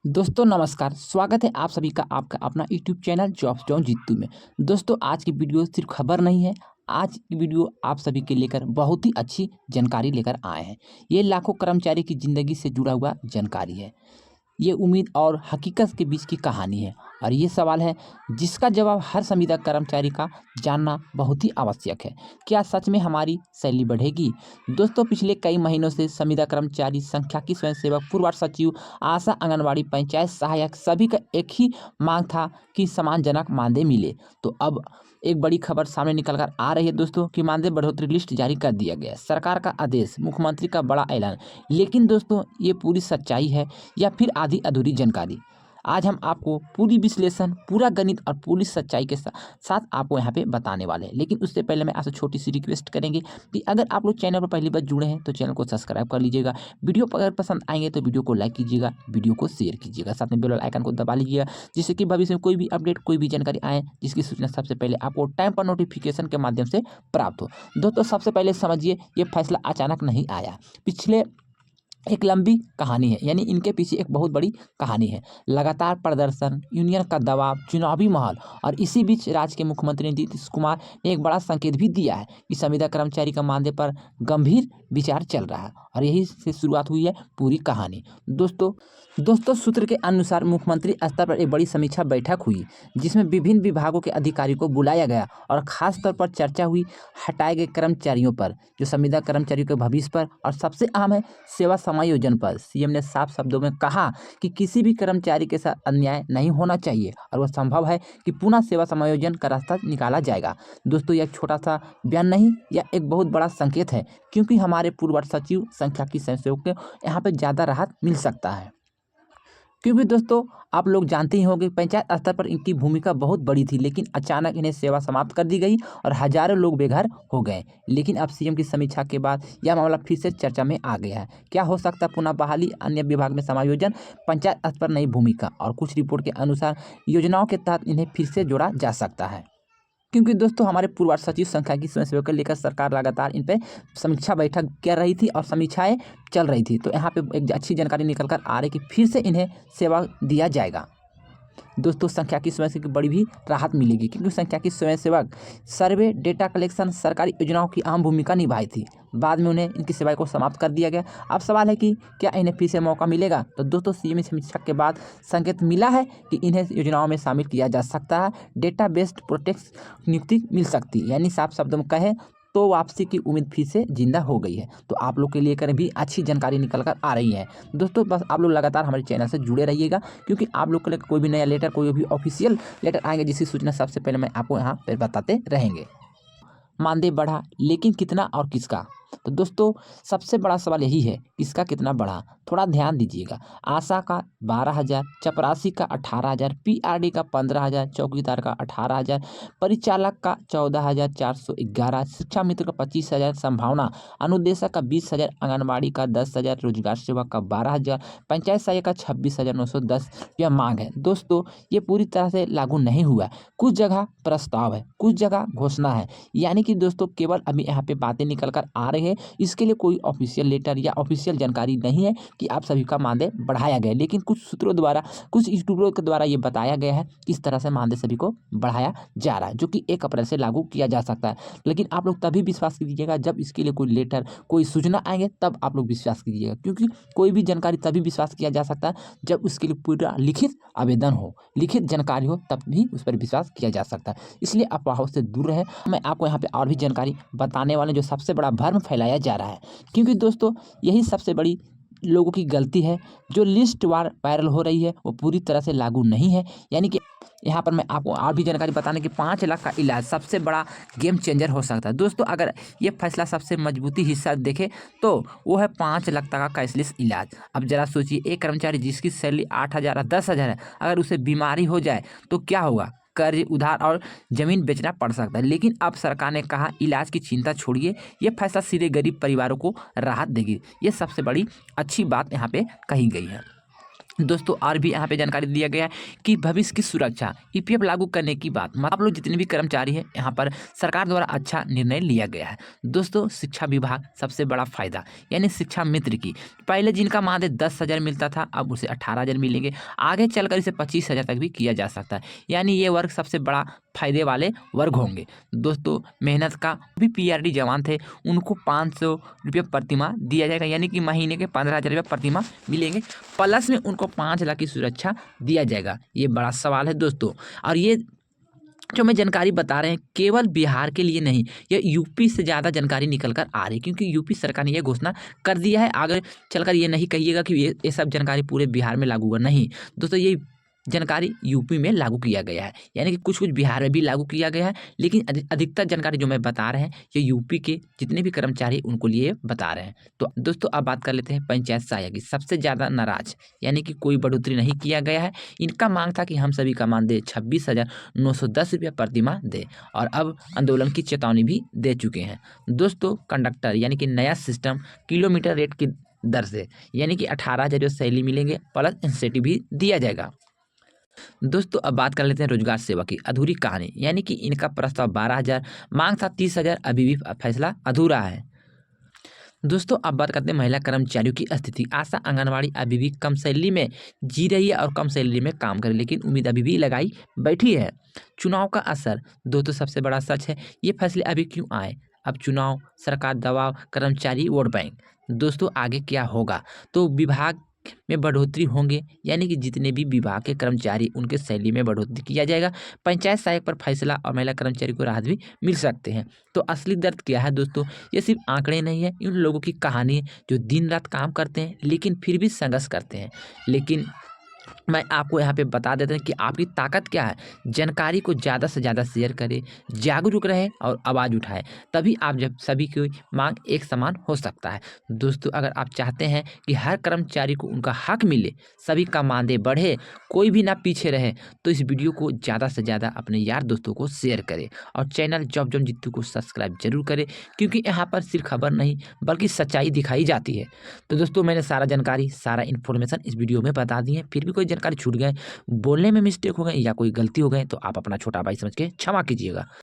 दोस्तों नमस्कार, स्वागत है आप सभी का आपका अपना YouTube channel jobs John Jitu में। दोस्तों आज की वीडियो सिर्फ खबर नहीं है, आज की वीडियो आप सभी के लेकर बहुत ही अच्छी जानकारी लेकर आए हैं। ये लाखों कर्मचारी की ज़िंदगी से जुड़ा हुआ जानकारी है। ये उम्मीद और हकीकत के बीच की कहानी है और ये सवाल है जिसका जवाब हर संविदा कर्मचारी का जानना बहुत ही आवश्यक है। क्या सच में हमारी सैलरी बढ़ेगी? दोस्तों पिछले कई महीनों से संविदा कर्मचारी, सांख्यिकी स्वयंसेवक, पूर्व सचिव, आशा, आंगनबाड़ी, पंचायत सहायक सभी का एक ही मांग था कि सम्मानजनक मानदेय मिले। तो अब एक बड़ी खबर सामने निकल कर आ रही है दोस्तों कि मानदेय बढ़ोतरी लिस्ट जारी कर दिया गया है। सरकार का आदेश, मुख्यमंत्री का बड़ा ऐलान। लेकिन दोस्तों ये पूरी सच्चाई है या फिर आधी अधूरी जानकारी? आज हम आपको पूरी विश्लेषण, पूरा गणित और पूरी सच्चाई के साथ आपको यहाँ पे बताने वाले हैं। लेकिन उससे पहले मैं आपसे छोटी सी रिक्वेस्ट करेंगे कि अगर आप लोग चैनल पर पहली बार जुड़े हैं तो चैनल को सब्सक्राइब कर लीजिएगा। वीडियो अगर पसंद आएंगे तो वीडियो को लाइक कीजिएगा, वीडियो को शेयर कीजिएगा, साथ में बेल आइकन को दबा लीजिएगा, जिससे कि भविष्य में कोई भी अपडेट, कोई भी जानकारी आए जिसकी सूचना सबसे पहले आपको टाइम पर नोटिफिकेशन के माध्यम से प्राप्त हो। दोस्तों सबसे पहले समझिए, ये फैसला अचानक नहीं आया, पिछले एक लंबी कहानी है, यानी इनके पीछे एक बहुत बड़ी कहानी है। लगातार प्रदर्शन, यूनियन का दबाव, चुनावी माहौल और इसी बीच राज्य के मुख्यमंत्री नीतीश कुमार ने एक बड़ा संकेत भी दिया है कि संविदा कर्मचारी का मानदेय पर गंभीर विचार चल रहा है और यही से शुरुआत हुई है पूरी कहानी। दोस्तों सूत्र के अनुसार मुख्यमंत्री स्तर पर एक बड़ी समीक्षा बैठक हुई जिसमें विभिन्न विभागों के अधिकारियों को बुलाया गया और खास तौर पर चर्चा हुई हटाए गए कर्मचारियों पर, जो संविदा कर्मचारियों के भविष्य पर और सबसे अहम है सेवा समायोजन पर। सीएम ने साफ शब्दों में कहा कि किसी भी कर्मचारी के साथ अन्याय नहीं होना चाहिए और वह संभव है कि पुनः सेवा समायोजन का रास्ता निकाला जाएगा। दोस्तों यह एक छोटा सा बयान नहीं, यह एक बहुत बड़ा संकेत है, क्योंकि हमारे पूर्व सचिव, सांख्यिकी स्वयंसेवक को यहाँ पे ज़्यादा राहत मिल सकता है। क्योंकि दोस्तों आप लोग जानते ही होंगे पंचायत स्तर पर इनकी भूमिका बहुत बड़ी थी, लेकिन अचानक इन्हें सेवा समाप्त कर दी गई और हजारों लोग बेघर हो गए। लेकिन अब सीएम की समीक्षा के बाद यह मामला फिर से चर्चा में आ गया है। क्या हो सकता है पुनः बहाली, अन्य विभाग में समायोजन, पंचायत स्तर पर नई भूमिका और कुछ रिपोर्ट के अनुसार योजनाओं के तहत इन्हें फिर से जोड़ा जा सकता है। क्योंकि दोस्तों हमारे पूर्व सचिव, सांख्यिकी स्वयंसेवक को लेकर सरकार लगातार इन पे समीक्षा बैठक कर रही थी और समीक्षाएं चल रही थी। तो यहाँ पे एक अच्छी जानकारी निकल कर आ रही कि फिर से इन्हें सेवा दिया जाएगा। दोस्तों सांख्यिकी स्वयंसेवक की बड़ी भी राहत मिलेगी, क्योंकि सांख्यिकी स्वयंसेवक सर्वे, डेटा कलेक्शन, सरकारी योजनाओं की अहम भूमिका निभाई थी। बाद में उन्हें इनकी सेवाएं को समाप्त कर दिया गया। अब सवाल है कि क्या इन्हें फिर से मौका मिलेगा? तो दोस्तों सीएम समीक्षा के बाद संकेत मिला है कि इन्हें योजनाओं में शामिल किया जा सकता है। डेटा बेस्ड प्रोटेक्ट नियुक्ति मिल सकती है, यानी साफ शब्दों में कहें तो वापसी की उम्मीद फिर से जिंदा हो गई है। तो आप लोग के लिए कर भी अच्छी जानकारी निकल कर आ रही है। दोस्तों बस आप लोग लगातार हमारे चैनल से जुड़े रहिएगा, क्योंकि आप लोग के लिए कोई भी नया लेटर, कोई भी ऑफिशियल लेटर आएंगे जिसकी सूचना सबसे पहले मैं आपको यहाँ पर बताते रहेंगे। मानदेय बढ़ा, लेकिन कितना और किसका? तो दोस्तों सबसे बड़ा सवाल यही है, किसका कितना बढ़ा? थोड़ा ध्यान दीजिएगा। आशा का 12,000, चपरासी का 18,000, पीआरडी का 15,000, चौकीदार का 18,000, परिचालक का 14,411, शिक्षा मित्र का 25,000, संभावना अनुदेशक का 20,000, आंगनबाड़ी का 10,000, रोजगार सेवक का 12,000, पंचायत सहायक का 26,910 यह मांग है। दोस्तों ये पूरी तरह से लागू नहीं हुआ है, कुछ जगह प्रस्ताव है, कुछ जगह घोषणा है, यानी कि दोस्तों केवल अभी यहाँ पे बातें निकल कर आ रही है। इसके लिए कोई ऑफिशियल लेटर या ऑफिशियल जानकारी नहीं है कि आप सभी का मानदेय बढ़ाया गया, लेकिन कुछ सूत्रों द्वारा, कुछ यूट्यूबरों के द्वारा ये बताया गया है किस तरह से मानदेय सभी को बढ़ाया जा रहा है, जो कि 1 अप्रैल से लागू किया जा सकता है। लेकिन आप लोग तभी विश्वास कीजिएगा जब इसके लिए कोई लेटर, कोई सूचना आएंगे, तब आप लोग विश्वास कीजिएगा, क्योंकि कोई भी जानकारी तभी विश्वास किया जा सकता है जब उसके लिए पूरा लिखित आवेदन हो, लिखित जानकारी हो, तब भी उस पर विश्वास किया जा सकता है। इसलिए अफवाहों से दूर रहें। मैं आपको यहाँ पे और भी जानकारी बताने वाले जो सबसे बड़ा भ्रम फैलाया जा रहा है, क्योंकि दोस्तों यही सबसे बड़ी लोगों की गलती है। जो लिस्ट वायरल हो रही है वो पूरी तरह से लागू नहीं है, यानी कि यहाँ पर मैं आपको और भी जानकारी बताने कि 5 लाख का इलाज सबसे बड़ा गेम चेंजर हो सकता है। दोस्तों अगर ये फैसला सबसे मजबूती हिस्सा देखे तो वो है 5 लाख तक का कैशलेस इलाज। अब जरा सोचिए, एक कर्मचारी जिसकी सैलरी 8,000 या 10,000 है, अगर उसे बीमारी हो जाए तो क्या होगा? कर्ज, उधार और जमीन बेचना पड़ सकता है। लेकिन अब सरकार ने कहा इलाज की चिंता छोड़िए, ये फैसला सीधे गरीब परिवारों को राहत देगी। ये सबसे बड़ी अच्छी बात यहाँ पे कही गई है। दोस्तों और भी यहाँ पे जानकारी दिया गया है कि भविष्य की सुरक्षा ईपीएफ लागू करने की बात, मतलब आप लोग जितने भी कर्मचारी हैं यहाँ पर सरकार द्वारा अच्छा निर्णय लिया गया है। दोस्तों शिक्षा विभाग सबसे बड़ा फायदा, यानी शिक्षा मित्र की पहले जिनका मानदेय 10,000 मिलता था अब उसे 18,000 मिलेंगे, आगे चलकर इसे 25,000 तक भी किया जा सकता है, यानी ये वर्ग सबसे बड़ा फायदे वाले वर्ग होंगे। दोस्तों मेहनत का भी पीआरडी जवान थे उनको 500 रुपये प्रतिमाह दिया जाएगा, यानी कि महीने के 15,000 रुपये प्रतिमाह मिलेंगे, प्लस में उनको 5 लाख की सुरक्षा दिया जाएगा। ये बड़ा सवाल है दोस्तों, और ये जो मैं जानकारी बता रहे हैं केवल बिहार के लिए नहीं, ये यूपी से ज़्यादा जानकारी निकल कर आ रही है, क्योंकि यूपी सरकार ने ये घोषणा कर दिया है। आगे चलकर ये नहीं कहिएगा कि ये सब जानकारी पूरे बिहार में लागू हुआ, नहीं दोस्तों, ये जानकारी यूपी में लागू किया गया है, यानी कि कुछ कुछ बिहार में भी लागू किया गया है, लेकिन अधिकतर जानकारी जो मैं बता रहे हैं ये यूपी के जितने भी कर्मचारी उनको लिए बता रहे हैं। तो दोस्तों अब बात कर लेते हैं पंचायत सहायक की, सबसे ज़्यादा नाराज, यानी कि कोई बढ़ोतरी नहीं किया गया है। इनका मांग था कि हम सभी का मानदेय 26,910 रुपये प्रतिमाह दे, और अब आंदोलन की चेतावनी भी दे चुके हैं। दोस्तों कंडक्टर यानी कि नया सिस्टम किलोमीटर रेट की दर से, यानी कि 18,000 सैलरी मिलेंगे, प्लस इंसेंटिव भी दिया जाएगा। दोस्तों अब बात कर लेते हैं रोजगार सेवा की अधूरी कहानी, यानी कि इनका प्रस्ताव 12,000, मांग था 30,000, अभी भी फैसला अधूरा है। दोस्तों अब बात करते हैं महिला कर्मचारियों की स्थिति, आशा आंगनवाड़ी अभी भी कम सैलरी में जी रही है और कम सैलरी में काम करे, लेकिन उम्मीद अभी भी लगाई बैठी है। चुनाव का असर, दोस्तों सबसे बड़ा सच है ये फैसले अभी क्यों आए, अब चुनाव, सरकार दबाव, कर्मचारी वोट बैंक। दोस्तों आगे क्या होगा, तो विभाग में बढ़ोतरी होंगे, यानी कि जितने भी विभाग के कर्मचारी उनके सैलरी में बढ़ोतरी किया जाएगा। पंचायत सहायक पर फैसला और महिला कर्मचारी को राहत भी मिल सकते हैं। तो असली दर्द क्या है दोस्तों, ये सिर्फ आंकड़े नहीं है, इन लोगों की कहानी है जो दिन रात काम करते हैं लेकिन फिर भी संघर्ष करते हैं। लेकिन मैं आपको यहाँ पे बता देता हूँ कि आपकी ताकत क्या है, जानकारी को ज़्यादा से ज़्यादा शेयर करें, जागरूक रहें और आवाज़ उठाएं, तभी आप जब सभी की मांग एक समान हो सकता है। दोस्तों अगर आप चाहते हैं कि हर कर्मचारी को उनका हक मिले, सभी का मानदेय बढ़े, कोई भी ना पीछे रहे, तो इस वीडियो को ज़्यादा से ज़्यादा अपने यार दोस्तों को शेयर करें और चैनल जॉब जॉन जीतू को सब्सक्राइब जरूर करें, क्योंकि यहाँ पर सिर्फ खबर नहीं बल्कि सच्चाई दिखाई जाती है। तो दोस्तों मैंने सारा जानकारी, सारा इन्फॉर्मेशन इस वीडियो में बता दी है, फिर भी कोई जानकारी छूट गए, बोलने में मिस्टेक हो गए या कोई गलती हो गए तो आप अपना छोटा भाई समझ के क्षमा कीजिएगा।